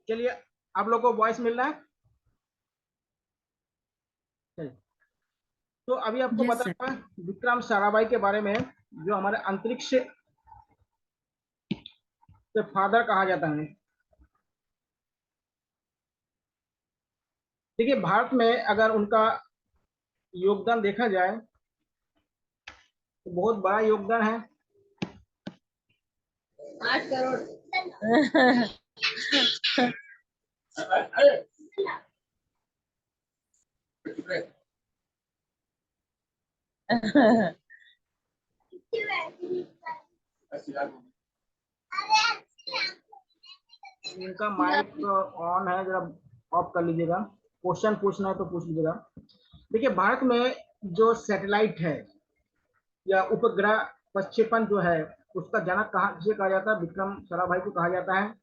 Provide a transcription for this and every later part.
चलिए, आप लोग को वॉइस मिल रहा है? चलिए, तो अभी आपको यस सर। बताया विक्रम साराभाई के बारे में, जो हमारे अंतरिक्ष के फादर कहा जाता है। देखिए, भारत में अगर उनका योगदान देखा जाए तो बहुत बड़ा योगदान है। 8 करोड़। इनका माइक ऑन है, जरा ऑफ कर लीजिएगा। क्वेश्चन पूछना है तो पूछ लीजिएगा। देखिए, भारत में जो सैटेलाइट है या उपग्रह प्रक्षेपण जो है, उसका जनक कहा किसे कहा जाता है? विक्रम साराभाई को कहा जाता है।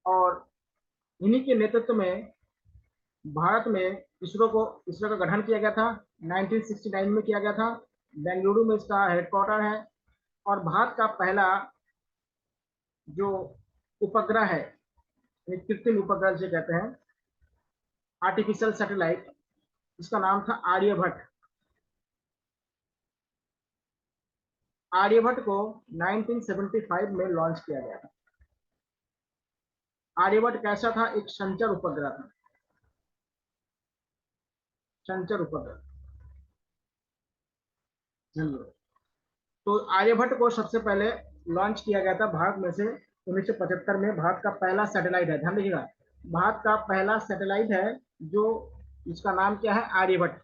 और इन्हीं के नेतृत्व में भारत में इसरो का गठन किया गया था। 1969 में किया गया था। बेंगलुरु में इसका हेडक्वार्टर है। और भारत का पहला जो उपग्रह है, कृत्रिम उपग्रह जिसे कहते हैं, आर्टिफिशियल सैटेलाइट, इसका नाम था आर्यभट्ट। आर्यभट्ट को 1975 में लॉन्च किया गया था। आर्यभट्ट कैसा था? एक संचार उपग्रह था। संचार उपग्रह। तो आर्यभट्ट को सबसे पहले लॉन्च किया गया था भारत में से 1975 में। भारत का पहला सैटेलाइट है, ध्यान दीजिएगा, भारत का पहला सैटेलाइट है जो, इसका नाम क्या है? आर्यभट्ट।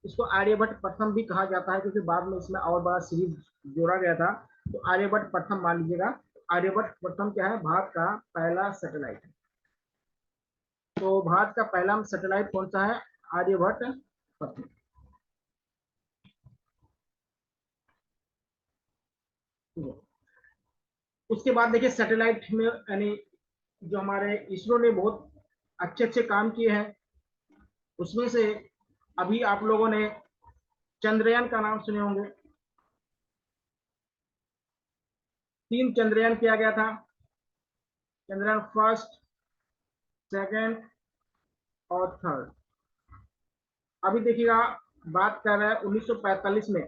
इसको आर्यभट्ट प्रथम भी कहा जाता है, क्योंकि बाद में इसमें और बड़ा सीरीज जोड़ा गया था। तो आर्यभट्ट प्रथम मान लीजिएगा। आर्यभट्ट प्रथम क्या है? भारत का पहला सैटेलाइट है। तो भारत का पहला सैटेलाइट कौन सा है? आर्यभट्ट प्रथम। उसके बाद देखिए, सैटेलाइट में यानी जो हमारे इसरो ने बहुत अच्छे अच्छे काम किए हैं, उसमें से अभी आप लोगों ने चंद्रयान का नाम सुने होंगे। 3 चंद्रयान किया गया था। चंद्रयान फर्स्ट, सेकंड और थर्ड। अभी देखिएगा, बात कर रहे हैं 1945 में।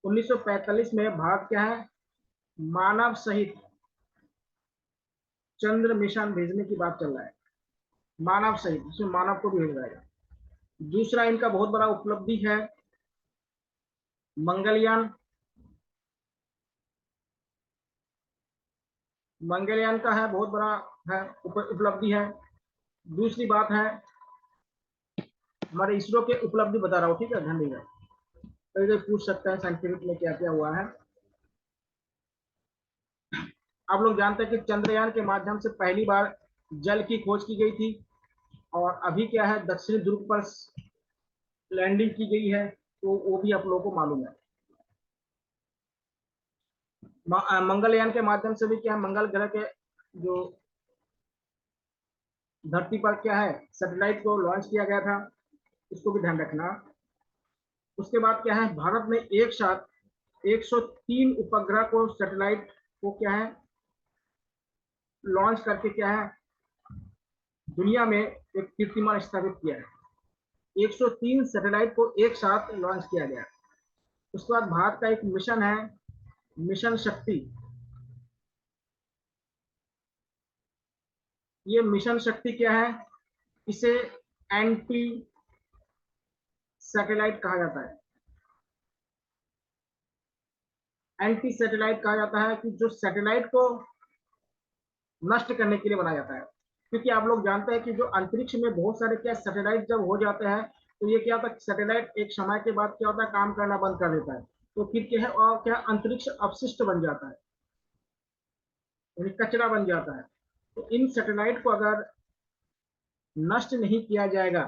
1945 में भारत क्या है? मानव सहित चंद्र मिशन भेजने की बात चल रहा है। मानव सहित, इसमें मानव को भी भेजा जाएगा। दूसरा इनका बहुत बड़ा उपलब्धि है मंगलयान। मंगलयान का है, बहुत बड़ा है, उपलब्धि है। दूसरी बात है, हमारे इसरो के उपलब्धि बता रहा हूँ, ठीक है, ध्यान दीजिएगा। तो पूछ सकते हैं साइंटिफिक में क्या क्या हुआ है। आप लोग जानते हैं कि चंद्रयान के माध्यम से पहली बार जल की खोज की गई थी। और अभी क्या है, दक्षिणी ध्रुव पर लैंडिंग की गई है, तो वो भी आप लोगों को मालूम है। मंगलयान के माध्यम से भी क्या है, मंगल ग्रह के जो धरती पर क्या है, सैटेलाइट को लॉन्च किया गया था, इसको भी ध्यान रखना। उसके बाद क्या है, भारत ने एक साथ 103 उपग्रह को, सैटेलाइट को क्या है, लॉन्च करके क्या है, दुनिया में एक कीर्तिमान स्थापित किया है। 103 सैटेलाइट को एक साथ लॉन्च किया गया। उसके बाद भारत का एक मिशन है, मिशन शक्ति। ये मिशन शक्ति क्या है? इसे एंटी सैटेलाइट कहा जाता है। एंटी सैटेलाइट कहा जाता है कि जो सैटेलाइट को नष्ट करने के लिए बनाया जाता है। क्योंकि आप लोग जानते हैं कि जो अंतरिक्ष में बहुत सारे क्या सैटेलाइट जब हो जाते हैं, तो ये क्या होता है, सैटेलाइट एक समय के बाद क्या होता है, काम करना बंद कर देता है। तो फिर क्या है, और क्या, अंतरिक्ष अपशिष्ट बन जाता है, यानी कचरा बन जाता है। तो इन सैटेलाइट को अगर नष्ट नहीं किया जाएगा,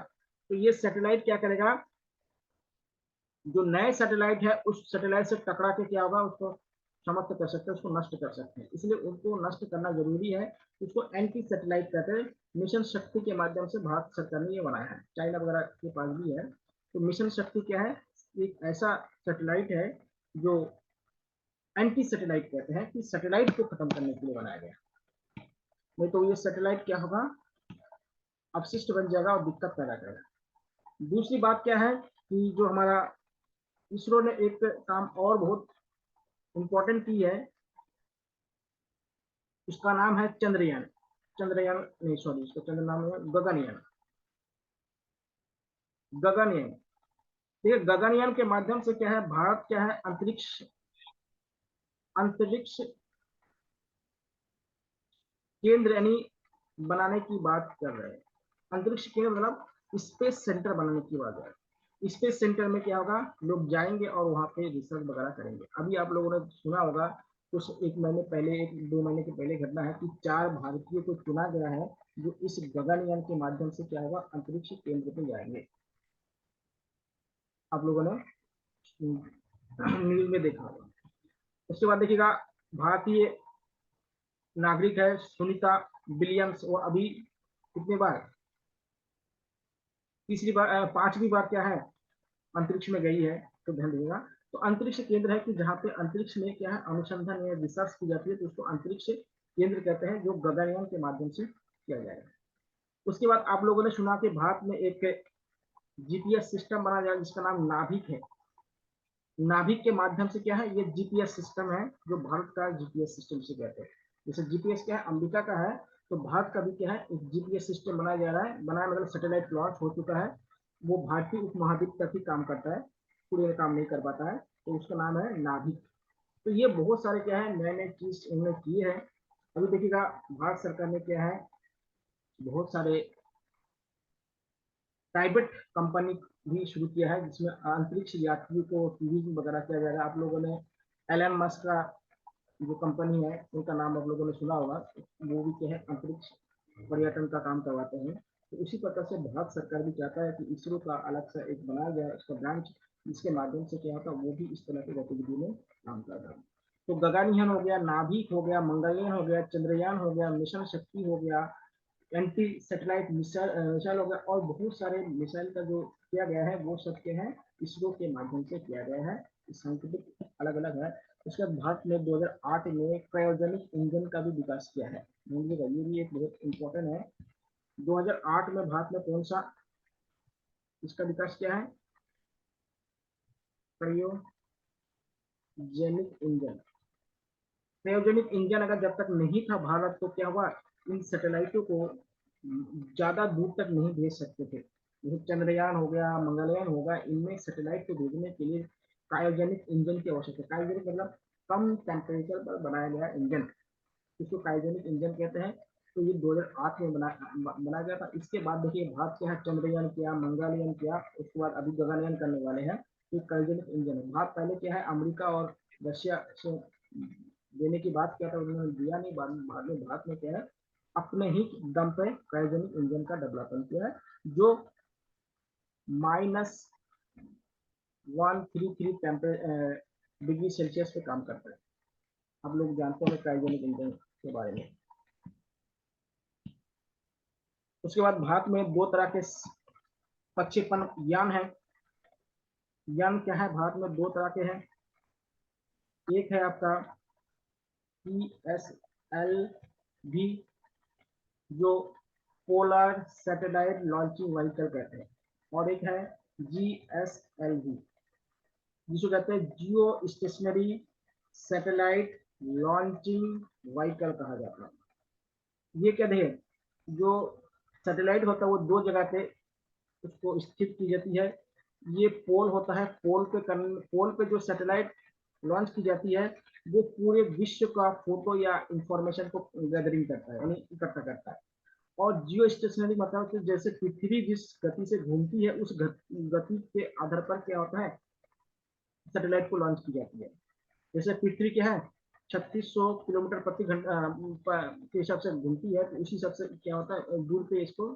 तो ये सैटेलाइट क्या करेगा, जो नए सैटेलाइट है उस सैटेलाइट से टकरा के क्या होगा, उसको समाप्त कर सकते हैं, उसको नष्ट कर सकते हैं। इसलिए उनको नष्ट करना जरूरी है। उसको एंटी सैटेलाइट कहते हैं। मिशन शक्ति के माध्यम से भारत सरकार ने ये बनाया है, चाइना वगैरह के पास भी है। तो मिशन शक्ति क्या है? एक ऐसा सैटेलाइट है जो एंटी सैटेलाइट कहते हैं, कि सैटेलाइट को खत्म करने के लिए बनाया गया। नहीं तो ये सैटेलाइट क्या होगा, अपशिष्ट बन जाएगा और दिक्कत पैदा करेगा। दूसरी बात क्या है कि जो हमारा इसरो ने एक काम और बहुत इंपॉर्टेंट की है, उसका नाम है चंद्रयान। चंद्रयान नहीं, सॉरी, उसका चंद्र नाम है गगनयान। गगनयान, ठीक है। गगनयान के माध्यम से क्या है, भारत क्या है, अंतरिक्ष अंतरिक्ष केंद्र यानी बनाने की बात कर रहे हैं। अंतरिक्ष केंद्र मतलब स्पेस सेंटर बनाने की बात है। स्पेस सेंटर में क्या होगा, लोग जाएंगे और वहां पे रिसर्च वगैरह करेंगे। अभी आप लोगों ने सुना होगा कुछ एक महीने पहले, एक दो महीने के पहले घटना है कि 4 भारतीयों को चुना गया है जो इस गगनयान के माध्यम से क्या होगा, अंतरिक्ष केंद्र पे जाएंगे। आप लोगों ने न्यूज में देखा होगा। उसके बाद देखिएगा, भारतीय नागरिक है सुनीता विलियम्स, वो अभी कितनी बार, तीसरी बार, 5वीं बार क्या है, अंतरिक्ष में गई है। तो ध्यान दीजिएगा, तो अंतरिक्ष केंद्र है कि जहाँ पे अंतरिक्ष में क्या है, अनुसंधान या रिसर्च की जाती है, तो उसको अंतरिक्ष केंद्र कहते हैं, जो गगनयान के माध्यम से किया जाएगा। उसके बाद आप लोगों ने सुना कि भारत में एक जीपीएस सिस्टम बनाया जाएगा जिसका नाम नाभिक है। नाभिक के माध्यम से क्या है, ये जीपीएस सिस्टम है जो भारत का जीपीएस सिस्टम से कहते हैं। जैसे जीपीएस क्या है, अमेरिका का है, तो भारत का भी क्या है, एक जीपीएस सिस्टम बनाया जा रहा है। बनाया मतलब सैटेलाइट लॉन्च हो चुका है, वो भारतीय उपमहाद्वीप तक ही काम करता है, पूरे में काम नहीं कर पाता है, तो उसका नाम है नाभिक। तो ये बहुत सारे क्या है, नए नए चीज इन्होंने किए हैं। अभी देखिएगा, भारत सरकार ने क्या है, बहुत सारे प्राइवेट कंपनी भी शुरू किया है जिसमें अंतरिक्ष यात्रियों को टूरिज्म वगैरह किया जाएगा। आप लोगों ने एलन मस्क का जो कंपनी है उनका नाम आप लोगों ने सुना होगा, वो भी क्या है, अंतरिक्ष पर्यटन का काम करवाते हैं। तो उसी प्रकार से भारत सरकार भी चाहता है कि इसरो का अलग से एक बनाया जाए उसका ब्रांच, जिसके माध्यम से क्या होता है, वो भी इस तरह की गतिविधि में काम कर रहा है। तो गगनयान हो गया, नाभिक हो गया, मंगलयान हो गया, चंद्रयान हो गया, मिशन शक्ति हो गया, एंटी सैटेलाइट मिसाइल हो गया, और बहुत सारे मिसाइल का जो किया गया है वो सब के हैं इसरो के माध्यम से किया गया है। साइंटिफिक अलग अलग है। उसके बाद भारत ने 2008 में क्रायोजेनिक इंजन का भी विकास किया है। ये भी एक बहुत इंपॉर्टेंट है। 2008 में भारत ने कौन सा इसका विकास किया है, क्रायोजेनिक इंजन। क्रायोजेनिक इंजन अगर जब तक नहीं था भारत, तो क्या हुआ, इन सैटेलाइटों को ज्यादा दूर तक नहीं भेज सकते थे। जैसे चंद्रयान हो गया, मंगलयान हो गया, इनमें सैटेलाइट को भेजने के लिए क्रायोजेनिक इंजन की आवश्यकता। क्रायोजेनिक मतलब कम टेम्परेचर पर बनाया गया इंजन, इसको क्रायोजेनिक इंजन कहते हैं। तो ये 2008 में बनाया गया था। इसके बाद देखिए, भारत के यहाँ चंद्रयान किया, मंगलयान किया, उसके बाद अभी गगनयान करने वाले हैं। तो क्रायोजेनिक इंजन है। भारत पहले क्या है, अमेरिका और रशिया से देने की बात किया था, उन्होंने दिया नहीं। बाद में भारत में क्या है, अपने ही दम पे क्रायोजेनिक इंजन का डेवलपमेंट किया है, जो -133 डिग्री सेल्सियस पे काम करता है। आप लोग जानते हैं क्रायोजेनिक इंजन के बारे में। उसके बाद भारत में 2 तरह के प्रक्षेपण यान है। यान क्या है, भारत में 2 तरह के हैं। एक है आपका PSLV, जो पोलर सैटेलाइट लॉन्चिंग व्हीकल कहते हैं, और एक है GSLV, जिसको कहते हैं जियो स्टेशनरी सैटेलाइट लॉन्चिंग व्हीकल कहा जाता है। ये क्या है, जो सैटेलाइट होता है वो 2 जगह पे उसको स्थित की जाती है। ये पोल होता है, पोल पे जो सैटेलाइट लॉन्च की जाती है, वो पूरे विश्व का फोटो या इंफॉर्मेशन को गैदरिंग करता है, यानी इकट्ठा करता है। और जियो स्टेशनरी मतलब कि जैसे पृथ्वी जिस गति से घूमती है, उस गति के आधार पर क्या होता है, सैटेलाइट को लॉन्च की जाती है। जैसे पृथ्वी क्या है, 3600 किलोमीटर प्रति घंटा के हिसाब से घूमती है, तो उसी हिसाब से क्या होता है, दूर पे इसको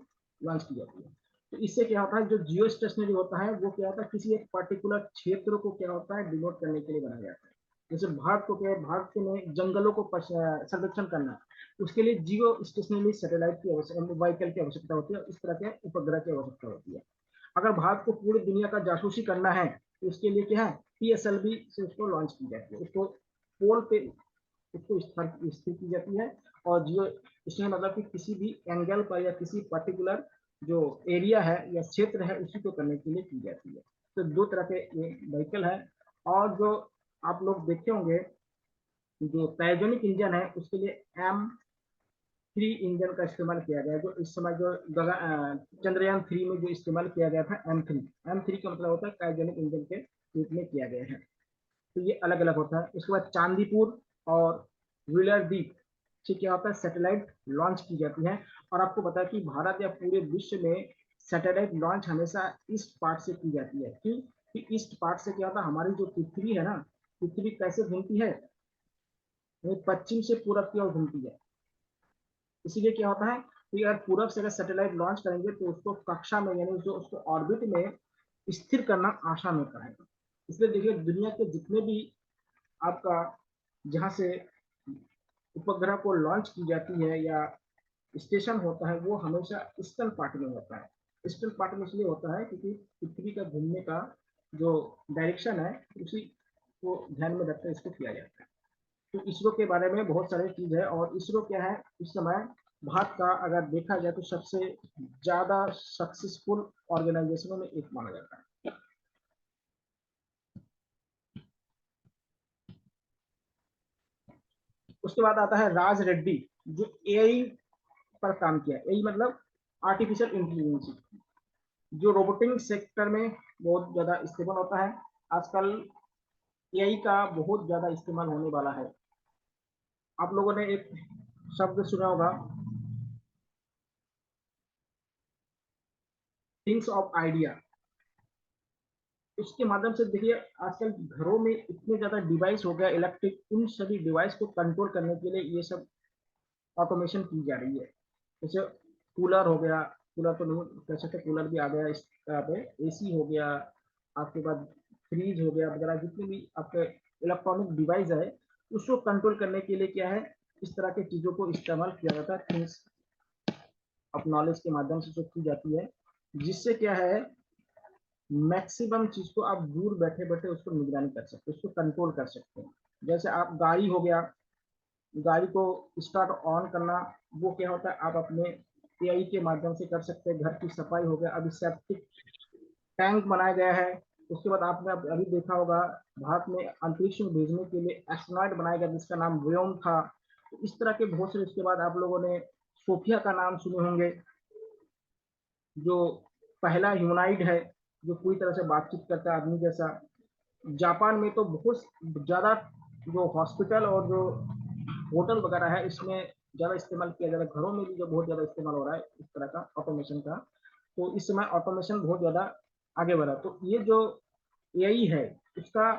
लॉन्च की जाती है। तो इससे क्या होता है, जो जियो स्टेशनरी होता है वो क्या होता है, किसी एक पर्टिकुलर क्षेत्र को क्या होता है, डिनोट करने के लिए बनाया जाता है। जैसे भारत को क्या है, भारत के में जंगलों को संरक्षण करना है, उसके लिए जियो स्टेशनरी सैटेलाइट की आवश्यकता, व्हीकल की आवश्यकता होती है, इस तरह के उपग्रह की आवश्यकता होती है। अगर भारत को पूरी दुनिया का जासूसी करना है, तो उसके लिए क्या है, PSLV से उसको लॉन्च की जाती है, उसको पोल पे उसको स्थिर की जाती है। और जियो इसमें मतलब कि किसी भी एंगल पर या किसी पर्टिकुलर जो एरिया है या क्षेत्र है उसी को करने के लिए की जाती है। तो दो तरह के ये व्हीकल है। और जो आप लोग देखे होंगे जो क्रायोजेनिक इंजन है उसके लिए M3 इंजन का इस्तेमाल किया गया है। जो इस समय जो चंद्रयान 3 में जो इस्तेमाल किया गया था M3 का मतलब होता है क्रायोजेनिक इंजन के रूप में किया गया है। तो ये अलग अलग होता है। उसके बाद चांदीपुर और व्हीलर द्वीप से क्या होता है सैटेलाइट लॉन्च की जाती है। और आपको पता है कि भारत या पूरे विश्व में सैटेलाइट लॉन्च हमेशा ईस्ट पार्ट से की जाती है। क्यों? कि ईस्ट पार्ट से क्या होता है हमारी जो पृथ्वी है ना, पृथ्वी कैसे घूमती है, वो पश्चिम से पूरब की ओर घूमती है। इसीलिए क्या होता है कि अगर पूरब से अगर सैटेलाइट लॉन्च करेंगे तो उसको कक्षा में यानी जो उसको ऑर्बिट में स्थिर करना आसान होता है। इसलिए देखिए दुनिया के जितने भी आपका जहाँ से उपग्रह को लॉन्च की जाती है या स्टेशन होता है वो हमेशा ईस्टर्न पार्ट में होता है। ईस्टर्न पार्ट में इसलिए होता है क्योंकि पृथ्वी का घूमने का जो डायरेक्शन है उसी को ध्यान में रखकर इसको किया जाता है। तो इसरो के बारे में बहुत सारी चीज है। और इसरो क्या है इस समय भारत का अगर देखा जाए तो सबसे ज्यादा सक्सेसफुल ऑर्गेनाइजेशनों में एक माना जाता है। उसके बाद आता है राज रेड्डी जो एआई पर काम किया। एआई मतलब आर्टिफिशियल इंटेलिजेंस, जो रोबोटिक सेक्टर में बहुत ज्यादा इस्तेमाल होता है आजकल। एआई का बहुत ज्यादा इस्तेमाल होने वाला है। आप लोगों ने एक शब्द सुना होगा थिंग्स ऑफ आइडिया। उसके माध्यम से देखिए आजकल घरों में इतने ज्यादा डिवाइस हो गया इलेक्ट्रिक, उन सभी डिवाइस को कंट्रोल करने के लिए ये सब ऑटोमेशन की जा रही है। जैसे कूलर हो गया, कूलर तो नहीं कह सकते, कूलर भी आ गया इस तरह पे, एसी हो गया, आपके पास फ्रीज हो गया वगैरह, जितनी भी आपके इलेक्ट्रॉनिक डिवाइस है उसको कंट्रोल करने के लिए क्या है इस तरह की चीजों को इस्तेमाल किया जाता है। थिंग्स ऑफ नॉलेज के माध्यम से जो की जाती है, जिससे क्या है मैक्सिमम चीज को आप दूर बैठे बैठे उसको निगरानी कर सकते हैं, उसको कंट्रोल कर सकते हैं। जैसे आप गाड़ी हो गया, गाड़ी को स्टार्ट ऑन करना, वो क्या होता है आप अपने एआई के माध्यम से कर सकते हैं। घर की सफाई हो गया, अभी सेप्टिक टैंक बनाया गया है। उसके बाद आपने अभी देखा होगा भारत में अंतरिक्ष में भेजने के लिए एस्ट्रोनॉट बनाया गया जिसका नाम व्योम था। तो इस तरह के बहुत से, उसके बाद आप लोगों ने सोफिया का नाम सुने होंगे जो पहला ह्यूमनाइड है जो पूरी तरह से बातचीत करता है आदमी जैसा। जापान में तो बहुत ज्यादा जो हॉस्पिटल और जो होटल वगैरह है इसमें ज्यादा इस्तेमाल किया जा रहा है। घरों में भी जो बहुत ज्यादा इस्तेमाल हो रहा है इस तरह का ऑटोमेशन का। तो इस समय ऑटोमेशन बहुत ज्यादा आगे बढ़ा। तो ये जो एआई है उसका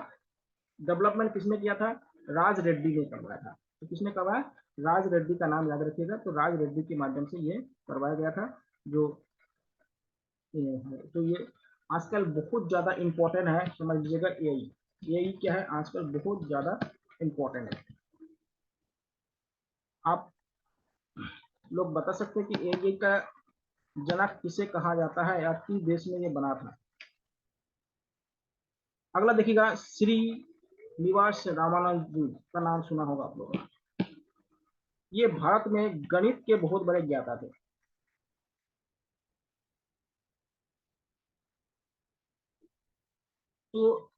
डेवलपमेंट किसने किया था? राज रेड्डी ने करवाया था। तो किसने करवाया? राज रेड्डी का नाम याद रखिएगा। तो राज रेड्डी के माध्यम से ये करवाया गया था। जो तो ये आजकल बहुत ज्यादा इम्पोर्टेंट है, समझ लीजिएगा। एआई एआई क्या है आजकल बहुत ज्यादा इम्पोर्टेंट है। आप लोग बता सकते हैं कि एआई का जनक किसे कहा जाता है या किस देश में ये बना था? अगला देखिएगा श्री निवास रामानंद जी का नाम सुना होगा आप लोगों ने। ये भारत में गणित के बहुत बड़े ज्ञाता थे। तो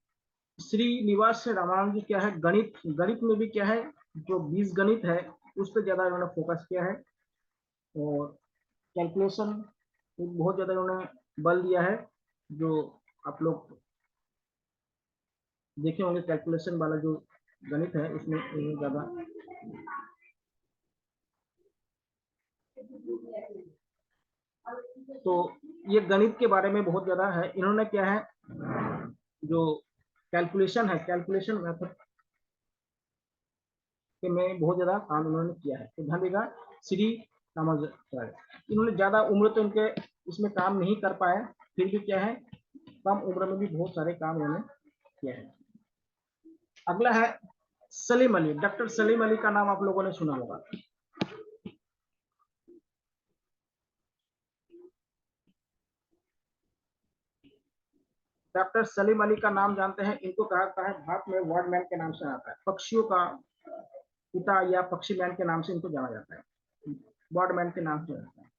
श्रीनिवास रामानंद जी क्या है गणित, गणित में भी क्या है जो बीज गणित है उस पर ज्यादा इन्होंने फोकस किया है। और कैलकुलेशन बहुत ज्यादा इन्होंने बल दिया है। जो आप लोग देखे होंगे कैलकुलेशन वाला जो गणित है उसमें ज्यादा। तो ये गणित के बारे में बहुत ज्यादा है। इन्होंने क्या है जो कैलकुलेशन है, कैलकुलेशन मेथड में बहुत ज्यादा काम इन्होंने किया है। तो ध्यान देगा श्री रामाचार्य, इन्होंने ज्यादा उम्र तो इनके इसमें काम नहीं कर पाए, फिर भी क्या है कम उम्र में भी बहुत सारे काम इन्होंने किया है। अगला है सलीम अली। डॉक्टर सलीम अली का नाम आप लोगों ने सुना होगा। डॉक्टर सलीम अली का नाम जानते हैं? इनको कहा जाता है भारत में वर्ड मैन के नाम से आता है। पक्षियों का पिता या पक्षीमैन के नाम से इनको जाना जाता है, बर्डमैन के नाम से जाना जाता है।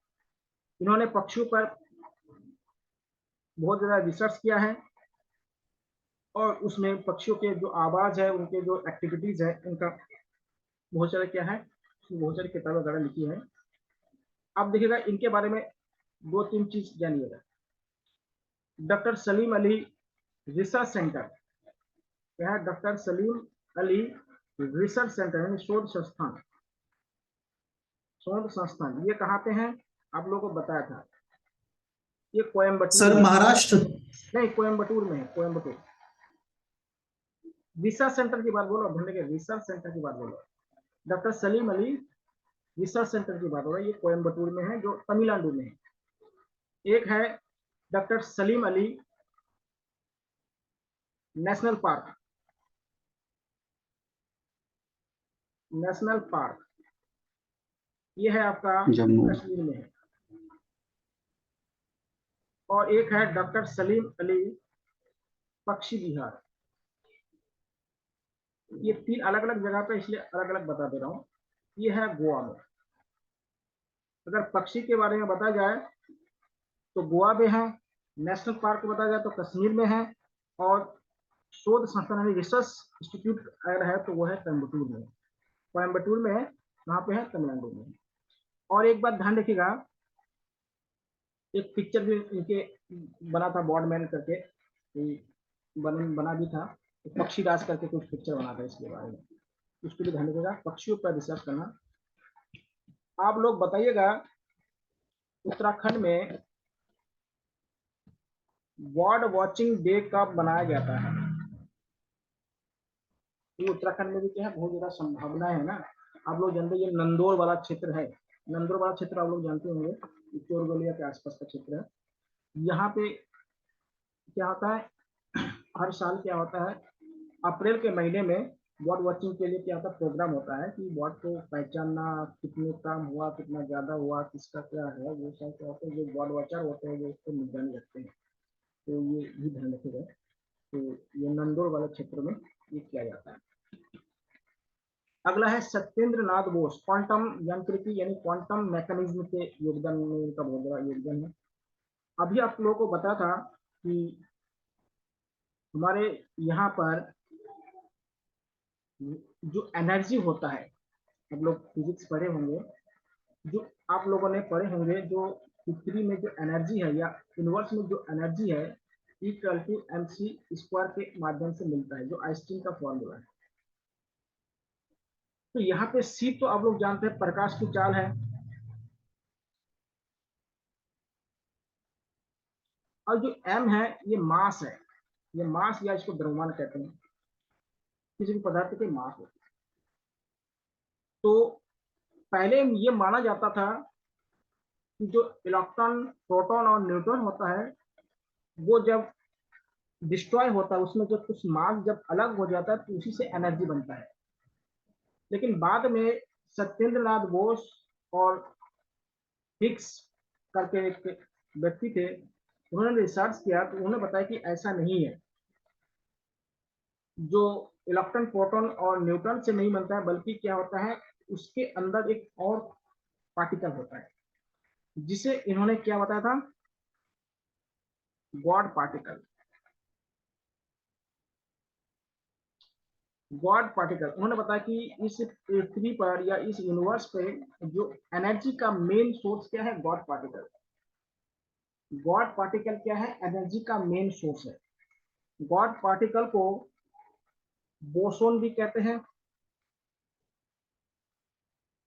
इन्होंने पक्षियों पर बहुत ज्यादा रिसर्च किया है और उसमें पक्षियों के जो आवाज है, उनके जो एक्टिविटीज है, इनका बहुत सारा क्या है, बहुत सारी किताबें वगैरह लिखी है। आप देखिएगा इनके बारे में 2-3 चीज जानिएगा। Doctor Salim Ali research centre, क्या है? Doctor Salim Ali research centre यानी शोध संस्थान, शोध संस्थान ये कहाँ पे है? आप लोगों को बताया था, ये कोयम्बटूर सर में, महाराष्ट्र। नहीं कोयम्बटूर में है, कोयम्बटूर। रिसर्च सेंटर की बात बोलो, भूलने के रिसर्च सेंटर की बात बोलो। Doctor Salim Ali research centre की बात हो रही है, ये कोयम्बटूर में है, जो तमिलनाडु में है। एक है doctor Salim Ali national park, national park ये है आपका जम्मू। कश्मीर में है। और एक है डॉक्टर सलीम अली पक्षी विहार, ये 3 अलग अलग जगह पे, इसलिए अलग अलग बता दे रहा हूँ। ये है गोवा में। अगर पक्षी के बारे में बताया जाए तो गोवा में है, नेशनल पार्क बताया जाए तो कश्मीर में है, और शोध संस्थान यानी रिसर्च इंस्टीट्यूट अगर है तो वो है कोयम्बटूर में। कोयम्बटूर में है, वहां पे है तमिलनाडु में। और एक बात ध्यान रखिएगा, एक पिक्चर भी इनके बना था बॉर्डमैन करके, बना भी था, पक्षी राज करके कुछ पिक्चर बना था इसके बारे में, उसको भी ध्यान रखिएगा, पक्षियों पर रिसर्च करना। आप लोग बताइएगा उत्तराखंड में बर्ड वॉचिंग डे कब मनाया जाता है? ये उत्तराखंड में भी क्या है, बहुत ज्यादा संभावना है ना। आप लोग जानते हैं ये नंदोर वाला क्षेत्र है, नंदोर वाला क्षेत्र आप लोग जानते होंगे, चोरगलिया के आसपास का क्षेत्र है। यहाँ पे क्या होता है, हर साल क्या होता है, अप्रैल के महीने में बर्ड वॉचिंग के लिए क्या होता है, प्रोग्राम होता है कि बर्ड को पहचानना, कितने कम हुआ, कितना ज्यादा हुआ, किसका क्या है, वो सब क्या होता है, जो बर्ड वॉचर होते हैं वो उसको निगरानी रखते हैं। तो ये भी ध्यान रखेगा। तो ये नंदोर वाले क्षेत्र में ये किया जाता है। अगला है सत्येंद्र नाथ बोस, क्वांटम यांत्रिकी यानी क्वांटम मैकेनिज्म के योगदान में इनका बहुत बड़ा योगदान है। अभी आप लोगों को बताया था कि हमारे यहाँ पर जो एनर्जी होता है, आप लोग फिजिक्स पढ़े होंगे, जो आप लोगों ने पढ़े होंगे, जो पृथ्वी में जो एनर्जी है या यूनिवर्स में जो एनर्जी है, इक्वल टू mc स्क्वायर के माध्यम से मिलता है, जो आइंस्टीन का फॉर्मूला है। तो यहाँ पे सी तो आप लोग जानते हैं प्रकाश की चाल है, और जो एम है ये मास है, ये मास या इसको द्रव्यमान कहते हैं, किसी भी पदार्थ के मास होते हैं। तो पहले ये माना जाता था कि जो इलेक्ट्रॉन, प्रोटॉन और न्यूट्रॉन होता है, वो जब डिस्ट्रॉय होता है, उसमें जो कुछ मास जब अलग हो जाता है तो उसी से एनर्जी बनता है। लेकिन बाद में सत्येंद्र नाथ बोस और हिग्स करके एक व्यक्ति थे, उन्होंने रिसर्च किया तो उन्होंने बताया कि ऐसा नहीं है, जो इलेक्ट्रॉन, प्रोटॉन और न्यूट्रॉन से नहीं बनता है, बल्कि क्या होता है, उसके अंदर एक और पार्टिकल होता है, जिसे इन्होंने क्या बताया था, गॉड पार्टिकल। गॉड पार्टिकल उन्होंने बताया कि इस पृथ्वी पर या इस यूनिवर्स पे जो एनर्जी का मेन सोर्स क्या है, गॉड पार्टिकल। गॉड पार्टिकल क्या है, एनर्जी का मेन सोर्स है। गॉड पार्टिकल को बोसोन भी कहते हैं,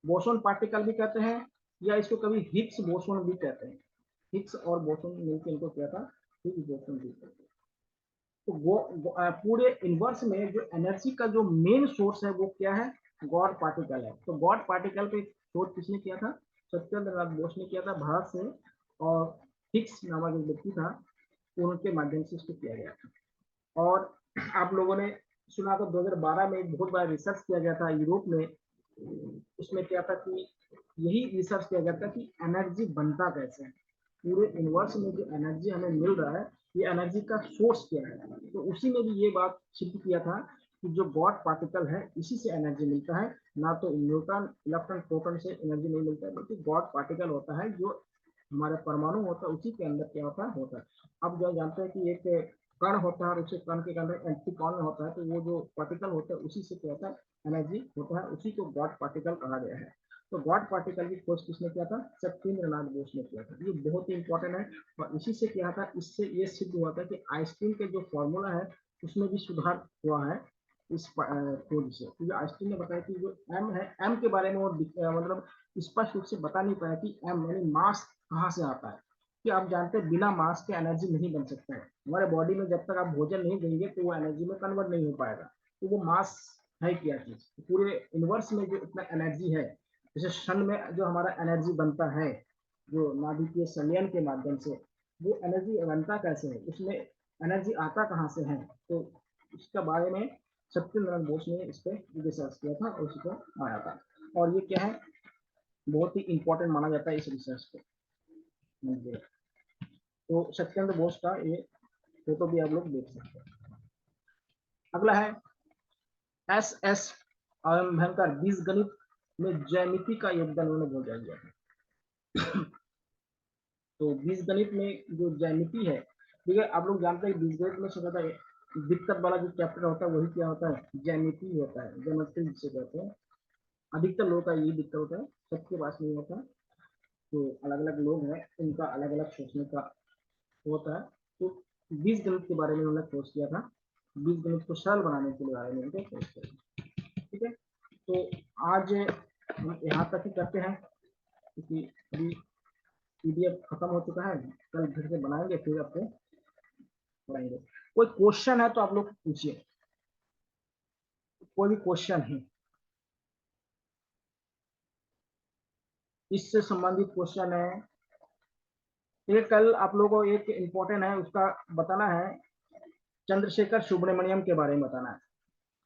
बोसोन पार्टिकल भी कहते हैं, या इसको कभी हिग्स बोसोन भी कहते हैं। हिग्स और बोसोन मिलकर इनको किया था, हिग्स बोसोन भी कहते हैं। तो वो पूरे यूनिवर्स में जो एनर्जी का जो मेन सोर्स है वो क्या है, गॉड पार्टिकल है। तो गॉड पार्टिकल पे शोध किसने किया था, सत्येंद्र नाथ बोस ने किया था, भारत से। और हिग्स नामक एक व्यक्ति था, उनके माध्यम से इसको किया गया था। और आप लोगों ने सुना तो 2012 में एक बहुत बड़ा रिसर्च किया गया था यूरोप में। उसमें क्या था कि यही रिसर्च किया गया था कि एनर्जी बनता कैसे है, पूरे यूनिवर्स में जो एनर्जी हमें मिल रहा है, ये एनर्जी का सोर्स क्या है। तो उसी में भी ये बात सिद्ध किया था कि जो गॉड पार्टिकल है इसी से एनर्जी मिलता है, ना तो न्यूट्रॉन इलेक्ट्रॉन प्रोटॉन से एनर्जी नहीं मिलता है, बल्कि गॉड पार्टिकल होता है जो हमारे परमाणु होता है उसी के अंदर क्या होता है। अब जो जानते हैं कि एक कण होता है और उसे कण के अंदर एंटीकॉन होता है, तो वो जो पार्टिकल होता है उसी से क्या होता है एनर्जी होता है, उसी को गॉड पार्टिकल कहा गया है। तो गॉड पार्टिकल की खोज किसने किया था? सत्येंद्रनाथ बोस ने किया था। ये बहुत ही इंपॉर्टेंट है और इसी से क्या था, इससे ये सिद्ध हुआ था कि आइंस्टीन के जो फॉर्मूला है उसमें भी सुधार हुआ है इस खोज से। क्योंकि आइंस्टीन ने बताया कि जो एम है, एम के बारे में वो मतलब स्पष्ट रूप से बता नहीं पाया कि एम यानी मास कहाँ से आता है। कि आप जानते हैं बिना मास के एनर्जी नहीं बन सकता है। हमारे बॉडी में जब तक आप भोजन नहीं देंगे तो वो एनर्जी में कन्वर्ट नहीं हो पाएगा। तो वो मास है क्या चीज? पूरे यूनिवर्स में जो इतना एनर्जी है, जैसे सन में जो हमारा एनर्जी बनता है जो नाभिकीय संलयन के माध्यम से, वो एनर्जी बनता कैसे है, उसमें एनर्जी आता कहाँ से है, तो इसके बारे में सत्येंद्रनाथ बोस ने इस पर रिसर्च किया था और उसको आया था। और ये क्या है, बहुत ही इंपॉर्टेंट माना जाता है इस रिसर्च को। तो सत्येंद्र बोस का ये फोटो भी आप लोग देख सकते हैं। अगला है एस एस भयंकर, बीज गणित में ज्यामिति का योगदान उन्होंने बहुत दिया है। तो बीज गणित में जो ज्यामिति है, ठीक है, आप लोग जानते हैं बीज गणित में सबसे ज्यादा दिक्कत वाला जो चैप्टर होता है वही क्या होता है, ज्यामिति होता है, ज्योमेट्री जिसे कहते हैं। अधिकतर लोगों का यही दिक्कत होता है, सबके पास नहीं होता। तो अलग अलग लोग हैं, उनका अलग अलग सोचने का होता है। तो बीज गणित के बारे में उन्होंने खोज किया था, बीज गणित को सरल बनाने के बारे में उनके खोज किया। ठीक है, तो आज हम यहाँ तक ही करते हैं, क्योंकि अभी पीडीएफ खत्म हो चुका है, कल फिर से बनाएंगे, फिर आपको पढ़ाएंगे। कोई क्वेश्चन है तो आप लोग पूछिए, कोई भी क्वेश्चन है इससे संबंधित क्वेश्चन है। ये कल आप लोगों को एक इम्पोर्टेंट है उसका बताना है, चंद्रशेखर सुब्रमण्यम के बारे में बताना है।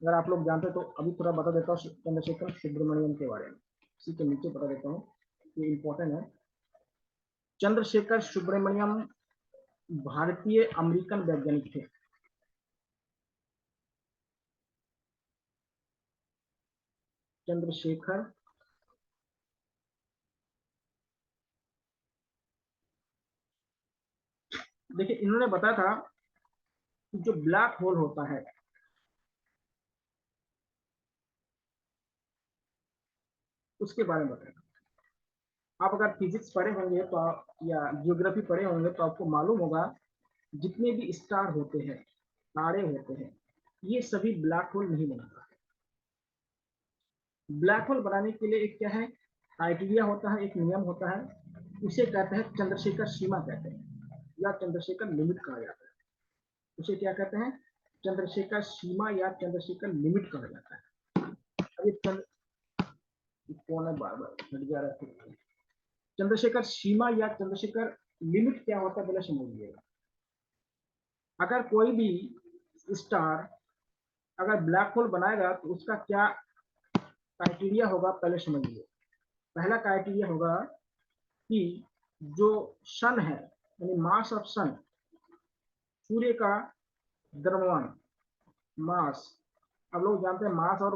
अगर आप लोग जानते तो अभी थोड़ा बता देता हूँ चंद्रशेखर सुब्रमण्यम के बारे में, इसी के नीचे बता देता हूँ, ये इम्पोर्टेंट है। चंद्रशेखर सुब्रमण्यम भारतीय अमेरिकन वैज्ञानिक थे। चंद्रशेखर देखिए, इन्होंने बताया था कि जो ब्लैक होल होता है उसके बारे में बताया। आप अगर फिजिक्स पढ़े होंगे तो या जियोग्राफी पढ़े होंगे तो आपको मालूम होगा, जितने भी स्टार होते हैं, तारे होते हैं, ये सभी ब्लैक होल नहीं बनाता। ब्लैक होल बनाने के लिए एक क्या है, क्राइटेरिया होता है, एक नियम होता है, उसे कहते हैं चंद्रशेखर सीमा कहते हैं, या चंद्रशेखर लिमिट कहा जाता है। उसे क्या कहते हैं, चंद्रशेखर सीमा या चंद्रशेखर लिमिट कहा जाता है। अभी कौन है बार बार हट जा रहा है। चंद्रशेखर सीमा या चंद्रशेखर लिमिट क्या होता है पहले समझिएगा। अगर कोई भी स्टार अगर ब्लैक होल बनाएगा तो उसका क्या क्राइटेरिया होगा पहले समझिए। पहला क्राइटेरिया होगा कि जो सन है, यानी मास ऑफ सन, सूर्य का द्रव्यमान मास, अब लोग जानते हैं मास और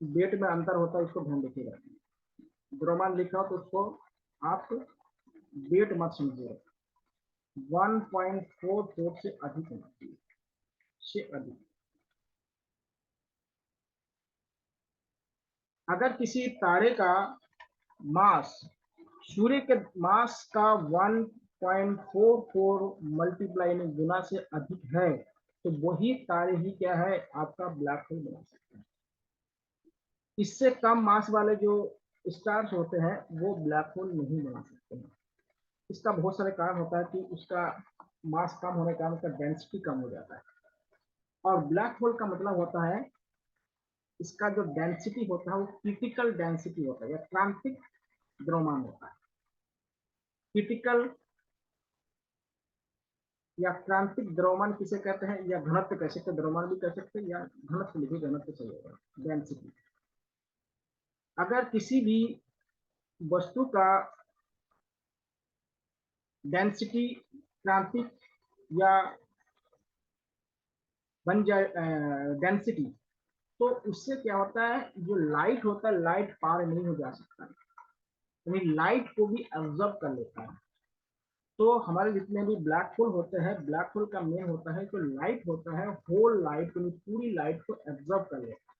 वेट में अंतर होता है, इसको ध्यान रखिएगा। द्रव्यमान लिखा हो तो उसको आप वेट मत समझिएगा। 1.44 से अधिक होना चाहिए, से अधिक। अगर किसी तारे का मास सूर्य के मास का 1.44 मल्टीप्लाई में गुना से अधिक है, तो वही तारे ही क्या है, आपका ब्लैक होल बना सकते हैं। इससे कम मास वाले जो स्टार्स होते हैं वो ब्लैक होल नहीं बना सकते हैं। इसका बहुत सारे कारण होता है कि उसका मास कम होने के कारण उसका डेंसिटी कम हो जाता है। और ब्लैक होल का मतलब होता है, इसका जो डेंसिटी होता है वो क्रिटिकल डेंसिटी होता है या क्रांतिक द्रव्यमान होता है। क्रिटिकल या क्रांतिक द्रव्यमान किसे कहते हैं, या घनत्व कह सकते हैं, द्रव्यमान भी कह सकते हैं, या घनत्व लिखिए, घनत्व सही होगा, डेंसिटी। अगर किसी भी वस्तु का डेंसिटी क्रांतिक या बन जाए डेंसिटी, तो उससे क्या होता है, जो लाइट होता है लाइट पार नहीं हो जा सकता, यानी लाइट को भी एब्जॉर्ब कर लेता है। तो हमारे जितने भी ब्लैक होल होते हैं, ब्लैक होल का मेन होता है जो लाइट होता है, होल लाइट यानी पूरी लाइट को एब्जॉर्ब कर लेता है।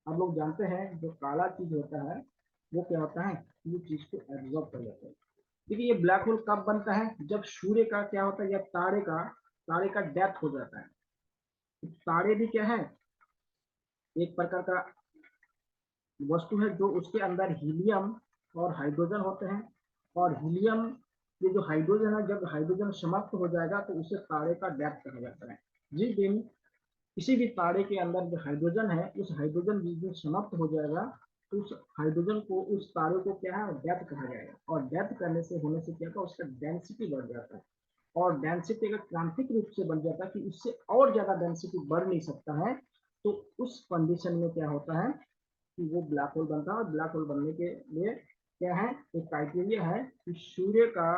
आप लोग जानते हैं जो काला चीज होता है वो क्या होता है, ये चीज को एब्जॉर्ब कर लेता है। देखिए ये ब्लैक होल कब बनता है, जब सूर्य का क्या होता है या तारे का डेथ हो जाता है। तो तारे भी क्या है, एक प्रकार का वस्तु है जो उसके अंदर हीलियम और हाइड्रोजन होते हैं। और हीलियम, ये जो हाइड्रोजन है, जब हाइड्रोजन समाप्त हो जाएगा तो उसे तारे का डेथ कहा जाता है। जिस दिन किसी भी तारे के अंदर जो हाइड्रोजन है, उस हाइड्रोजन जिस दिन समाप्त हो जाएगा तो उस हाइड्रोजन को, उस तारे को क्या है, डेथ कहा जाएगा। और डेथ करने से होने से क्या होगा, उसका डेंसिटी बढ़ जाता है। और डेंसिटी अगर क्रांतिक रूप से बन जाता है कि उससे और ज्यादा डेंसिटी बढ़ नहीं सकता है, तो उस कंडीशन में क्या होता है कि वो ब्लैक होल बनता है। और ब्लैक होल बनने के लिए क्या है, एक क्राइटेरिया है कि सूर्य का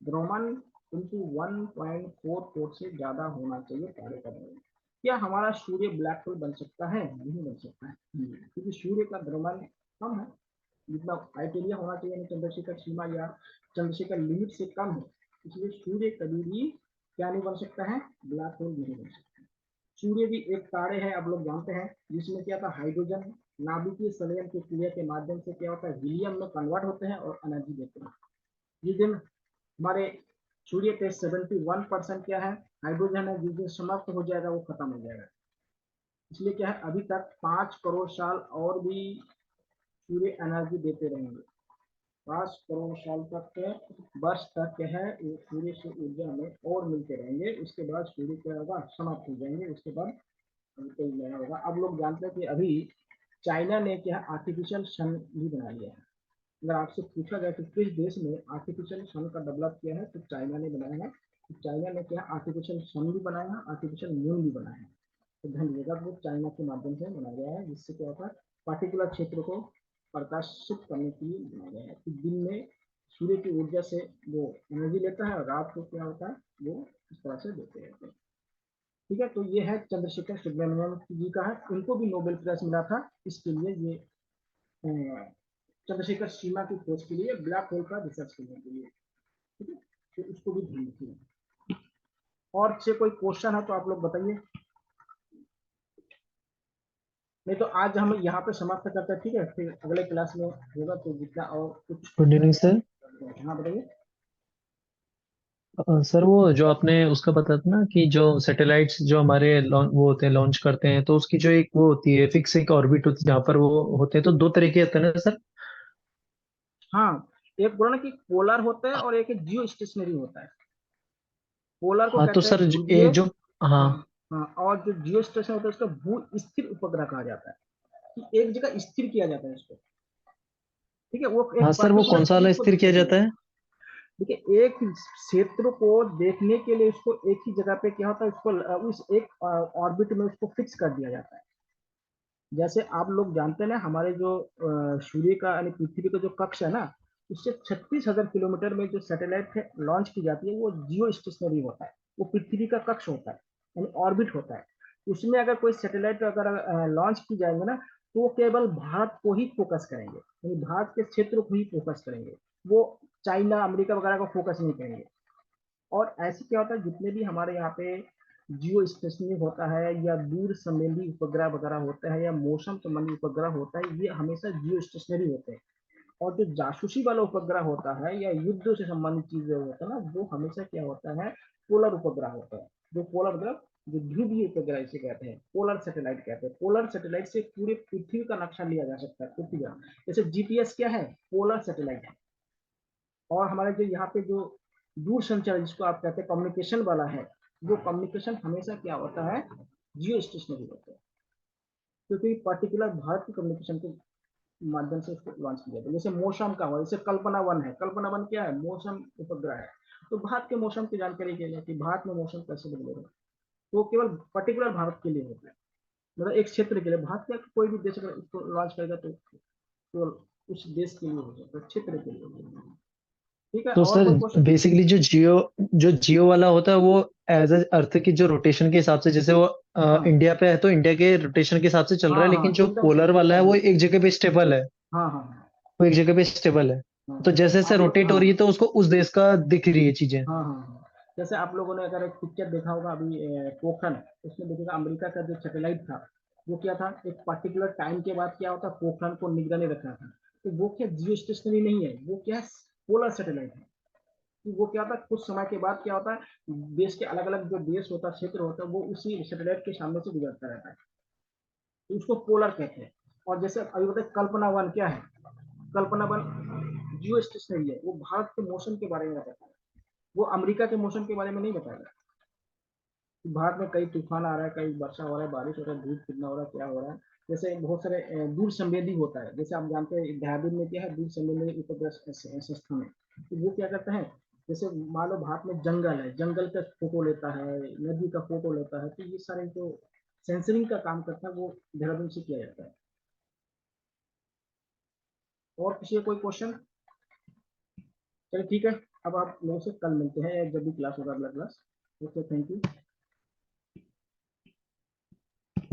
द्रव्यमान इंटू 1.44 से ज्यादा होना चाहिए तारे का द्रव्यमान। क्या हमारा सूर्य ब्लैक होल बन सकता है? नहीं बन सकता है, क्योंकि सूर्य का द्रव्यमान कम है। जितना क्राइटेरिया होना चाहिए चंद्रशेखर सीमा या चंद्रशेखर लिमिट से कम है, इसलिए सूर्य कभी भी क्या नहीं बन सकता है, ब्लैक होल नहीं बन सकता। सूर्य भी एक तारे हैं, आप लोग जानते हैं, जिसमें क्या था, हाइड्रोजन नाभिकीय संलयन की क्रिया के माध्यम से क्या होता है, हीलियम में कन्वर्ट होते हैं और एनर्जी देते हैं। जिस दिन हमारे सूर्य पे 71% क्या है, हाइड्रोजन है, जिस दिन समाप्त हो जाएगा वो खत्म हो जाएगा। इसलिए क्या है, अभी तक 5 करोड़ साल और भी सूर्य एनर्जी देते रहेंगे। 5 करोड़ साल तक के वर्ष तक क्या है, सूर्य से ऊर्जा हमें और मिलते रहेंगे। उसके बाद सूर्य क्या होगा, समाप्त हो जाएंगे, उसके बाद कोई नया होगा। अब लोग जानते हैं कि अभी चाइना ने क्या आर्टिफिशियल सन भी बना लिया है। अगर आपसे पूछा जाए कि किस देश ने आर्टिफिशियल सन का डेवलप किया है, तो चाइना ने बनाया है। तो चाइना ने क्या आर्टिफिशियल सन भी बनाया है, आर्टिफिशियल मून भी बनाया है। तो ध्यान दीजिएगा, वो चाइना के माध्यम से बनाया गया है, जिससे क्या होता है, पर्टिकुलर क्षेत्र को प्रकाशित करने के लिए बनाया गया है कि दिन में सूर्य की ऊर्जा से वो एनर्जी लेता है और रात को क्या होता है, वो इस तरह से देते रहते हैं। ठीक है, तो ये है चंद्रशेखर सुब्रमण्यम जी का है, उनको भी नोबेल प्राइज मिला था इसके लिए, ये चंद्रशेखर सीमा की खोज के लिए, ब्लैक होल का रिसर्च करने के लिए। ठीक है, तो इसको भी ध्यान रखिए। और से कोई क्वेश्चन है तो आप लोग बताइए, नहीं तो आज हम यहाँ पे समाप्त करते हैं। ठीक है, फिर अगले क्लास में होगा तो जितना और कुछ। Good evening sir. हाँ बताइए। सर वो जो आपने उसका बताया था ना कि जो सैटेलाइट्स जो हमारे वो होते हैं लॉन्च करते हैं, तो उसकी जो एक वो होती है फिक्स एक ऑर्बिट होती है जहाँ पर वो होते हैं, तो दो तरह के होते हैं ना सर? हाँ, एक बोला ना कि पोलर होता है और एक जियो स्टेशनरी होता है। पोलर को हाँ तो कहते हैं सर ध्रुवीय। ये जो, हाँ हाँ, हाँ, और जो जियो स्टेशन होता है उसका भू स्थिर उपग्रह कहा जाता है, कि एक जगह स्थिर किया जाता है इसको। ठीक है, वो हाँ एक सर, वो पर्टिकुलर कौन सा चीज वाला को स्थिर किया देखने के लिए। जाता है? देखिए, एक क्षेत्र को देखने के लिए उसको एक ही जगह पे क्या होता है, उसको उस एक ऑर्बिट में उसको फिक्स कर दिया जाता है। जैसे आप लोग जानते हैं ना, हमारे जो सूर्य का यानी पृथ्वी का जो कक्ष है ना, उससे 36,000 किलोमीटर में जो सैटेलाइट लॉन्च की जाती है वो जियो स्टेशनरी होता है। वो पृथ्वी का कक्ष होता है, यानी ऑर्बिट होता है। उसमें अगर कोई सैटेलाइट अगर लॉन्च की जाएंगे ना, तो वो केवल भारत को ही फोकस करेंगे, यानी भारत के क्षेत्र को ही फोकस करेंगे। वो चाइना अमेरिका वगैरह को फोकस नहीं करेंगे। और ऐसे क्या होता है, जितने भी हमारे यहाँ पे जियो स्टेशनरी होता है या दूर संबंधी उपग्रह वगैरह होता है या मौसम संबंधी उपग्रह होता है, ये हमेशा जियो स्टेशनरी होते हैं। और जो जासूसी वाला उपग्रह होता है या युद्ध से संबंधित चीजें होता है ना, वो हमेशा क्या होता है, पोलर उपग्रह होता है। जो पोलर मतलब जो ध्रुवीय उपग्रह इसे कहते हैं, पोलर सैटेलाइट कहते हैं। पोलर सैटेलाइट से पूरे पृथ्वी का नक्शा लिया जा सकता है, पृथ्वी का। जैसे जीपीएस क्या है, पोलर सैटेलाइट है। और हमारे जो यहाँ पे जो दूर संचार जिसको आप कहते हैं कम्युनिकेशन वाला है, वो कम्युनिकेशन हमेशा क्या होता है, जियो स्टेशनरी होता है। क्योंकि पर्टिकुलर भारत की कम्युनिकेशन के माध्यम से उसको लॉन्च किया जाता है। जैसे मौसम का हुआ, जैसे कल्पना वन है, कल्पना वन क्या है, मौसम उपग्रह है। तो भारत के मौसम की जानकारी के लिए कि भारत में मौसम कैसे बदलेगा, तो केवल पर्टिकुलर भारत के लिए होता है। मतलब एक क्षेत्र के लिए, भारत का कोई भी देश अगर इसको लॉन्च करेगा तो केवल उस देश के लिए हो सकता है, क्षेत्र के लिए हो सकता है। ठीक है, तो और सर कोई क्वेश्चन? बेसिकली जो जियो वाला होता है वो एज अर्थ की जो रोटेशन के हिसाब से, जैसे वो हाँ इंडिया पे है तो इंडिया के रोटेशन के हिसाब से चल रहा हाँ है, हाँ, लेकिन जो एकदम सही पोलर वाला है एकदम वो सही। एक जगह पे स्टेबल है। हाँ हाँ हाँ वो एक जगह पे स्टेबल है। हाँ। तो जैसे जैसे आप लोग, रोटेट हो हाँ रही है तो उसको उस देश का दिख रही है चीजें। हाँ हाँ हाँ, जैसे आप लोगों ने अगर एक पिक्चर देखा होगा अभी पोखरण, उसमें देखिएगा अमेरिका का जो सैटेलाइट था, वो क्या था, एक पर्टिकुलर टाइम के बाद क्या होता, पोखरण को निगरानी रखना था। तो वो क्या जियो स्टेशनरी नहीं है, वो क्या है, पोलर सैटेलाइट है। कि वो क्या होता है, कुछ समय के बाद क्या होता है, देश के अलग अलग जो देश होता है, क्षेत्र होता है, वो उसी सैटेलाइट के सामने से गुजरता रहता है, तो उसको पोलर कहते हैं। और जैसे अभी बताए कल्पना वन क्या है, कल्पना वन जियो स्टेशनरी है, वो भारत के मौसम के बारे में बताता है, वो अमेरिका के मौसम के बारे में नहीं बताएगा। भारत में कई तूफान आ रहा है, कई वर्षा हो रहा है, बारिश हो रहा है, धूप कितना हो रहा है, क्या हो रहा है। जैसे बहुत सारे दूर संवेदी होता है, जैसे आप जानते हैं देहरादून में क्या है, दूर संवेदी उपग्रह संस्थान है। तो वो क्या करता है, जैसे मान लो भारत में जंगल है, जंगल का फोटो लेता है, नदी का फोटो लेता है, तो ये सारे जो सेंसरिंग का काम करता है वो देहरादून से किया जाता है। और किसी का कोई क्वेश्चन? चलिए ठीक है, अब आप लोगों से कल मिलते हैं, जब भी क्लास होगा, अगला क्लास। Okay, thank you.